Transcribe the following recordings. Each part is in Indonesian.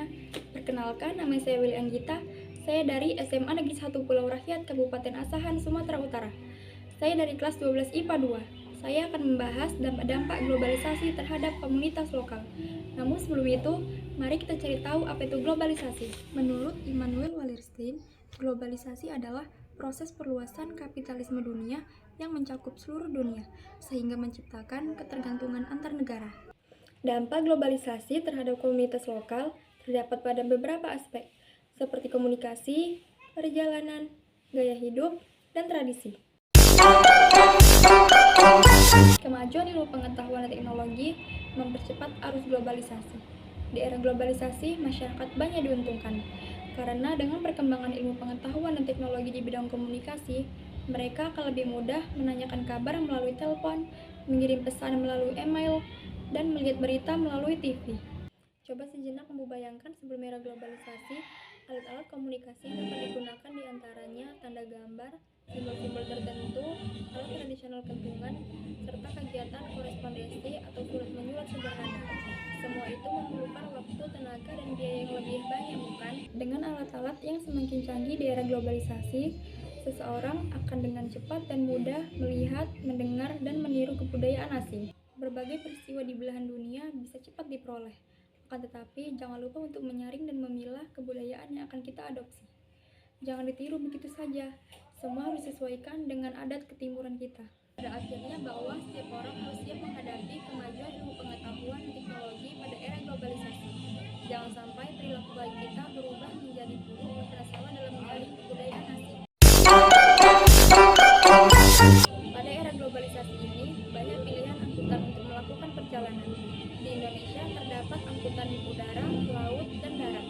semuanya. Perkenalkan, nama saya Willy Anggita. Saya dari SMA Negeri 1 Pulau Rakyat, Kabupaten Asahan, Sumatera Utara. Saya dari kelas 12 IPA 2. Saya akan membahas dampak globalisasi terhadap komunitas lokal. Namun sebelum itu, mari kita cari tahu apa itu globalisasi. Menurut Immanuel Wallerstein, globalisasi adalah proses perluasan kapitalisme dunia yang mencakup seluruh dunia, sehingga menciptakan ketergantungan antar negara. Dampak globalisasi terhadap komunitas lokal terdapat pada beberapa aspek, seperti komunikasi, perjalanan, gaya hidup, dan tradisi. Kemajuan ilmu pengetahuan dan teknologi mempercepat arus globalisasi. Di era globalisasi, masyarakat banyak diuntungkan, karena dengan perkembangan ilmu pengetahuan dan teknologi di bidang komunikasi, mereka akan lebih mudah menanyakan kabar melalui telepon, mengirim pesan melalui email, dan melihat berita melalui TV. Coba sejenak membayangkan sebelum era globalisasi, alat-alat komunikasi yang dapat digunakan diantaranya tanda gambar, simbol-simbol tertentu, alat tradisional kentungan, serta kegiatan korespondensi atau surat menyurat sederhana. Semua itu memerlukan waktu, tenaga, dan biaya yang lebih banyak, bukan? Dengan alat-alat yang semakin canggih di era globalisasi, seseorang akan dengan cepat dan mudah melihat, mendengar, dan meniru kebudayaan asing. Berbagai peristiwa di belahan dunia bisa cepat diperoleh, akan tetapi jangan lupa untuk menyaring dan memilah kebudayaan yang akan kita adopsi. Jangan ditiru begitu saja, semua harus disesuaikan dengan adat ketimuran kita. Pada akhirnya bahwa setiap orang harus siap menghadapi kemajuan ilmu pengetahuan dan teknologi pada era globalisasi. Jangan sampai perilaku baik kita berubah menjadi buruk karena salah dalam menyaring kebudayaan asing. Pada era globalisasi ini, banyak pilihan angkutan untuk melakukan perjalanan. Di Indonesia terdapat angkutan udara, laut, dan darat.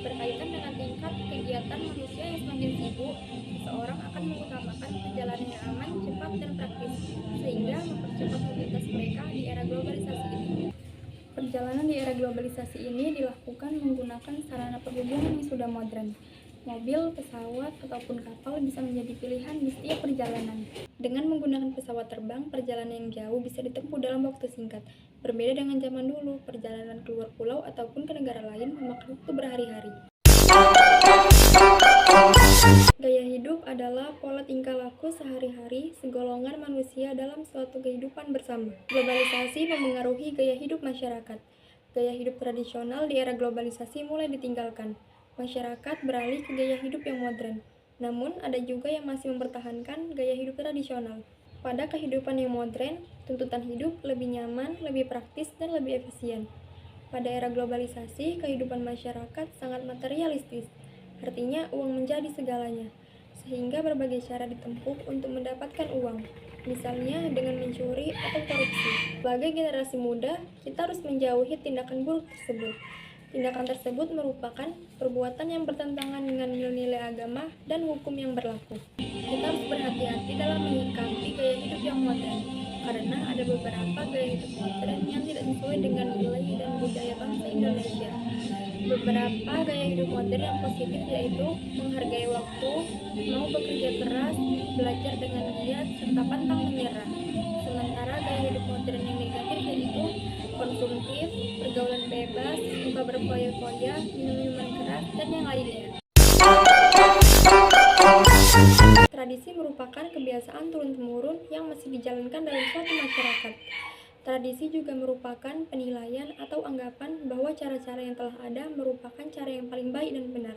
Berkaitan dengan tingkat kegiatan manusia yang semakin sibuk, seseorang akan mengutamakan perjalanan yang aman, cepat, dan praktis, sehingga mempercepat mobilitas mereka di era globalisasi ini. Perjalanan di era globalisasi ini dilakukan menggunakan sarana perhubungan yang sudah modern. Mobil, pesawat, ataupun kapal bisa menjadi pilihan di setiap perjalanan. Dengan menggunakan pesawat terbang, perjalanan yang jauh bisa ditempuh dalam waktu singkat. Berbeda dengan zaman dulu, perjalanan keluar pulau ataupun ke negara lain memakan waktu berhari-hari. Gaya hidup adalah pola tingkah laku sehari-hari segolongan manusia dalam suatu kehidupan bersama. Globalisasi memengaruhi gaya hidup masyarakat. Gaya hidup tradisional di era globalisasi mulai ditinggalkan. Masyarakat beralih ke gaya hidup yang modern. Namun, ada juga yang masih mempertahankan gaya hidup tradisional. Pada kehidupan yang modern, tuntutan hidup lebih nyaman, lebih praktis, dan lebih efisien. Pada era globalisasi, kehidupan masyarakat sangat materialistis. Artinya, uang menjadi segalanya. Sehingga berbagai cara ditempuh untuk mendapatkan uang. Misalnya dengan mencuri atau korupsi. Sebagai generasi muda, kita harus menjauhi tindakan buruk tersebut. Tindakan tersebut merupakan perbuatan yang bertentangan dengan nilai-nilai agama dan hukum yang berlaku. Kita harus berhati-hati dalam menyikapi gaya hidup yang modern, karena ada beberapa gaya hidup modern yang tidak sesuai dengan nilai dan budaya bangsa Indonesia. Beberapa gaya hidup modern yang positif yaitu menghargai waktu, mau bekerja keras, belajar dengan giat, serta pantang menyerah. Sementara gaya hidup modern yang negatif yaitu konsumtif, pergaulan bebas, suka berfoya-foya, minum minuman keras, dan yang lainnya. Tradisi merupakan kebiasaan turun-temurun yang masih dijalankan dalam suatu masyarakat. Tradisi juga merupakan penilaian atau anggapan bahwa cara-cara yang telah ada merupakan cara yang paling baik dan benar.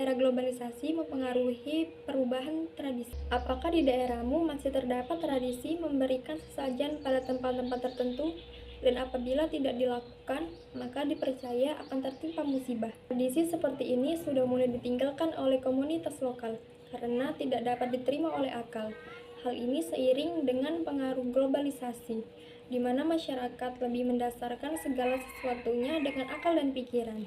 Era globalisasi mempengaruhi perubahan tradisi. Apakah di daerahmu masih terdapat tradisi memberikan sesajen pada tempat-tempat tertentu? Dan apabila tidak dilakukan, maka dipercaya akan tertimpa musibah. Tradisi seperti ini sudah mulai ditinggalkan oleh komunitas lokal karena tidak dapat diterima oleh akal. Hal ini seiring dengan pengaruh globalisasi, di mana masyarakat lebih mendasarkan segala sesuatunya dengan akal dan pikiran.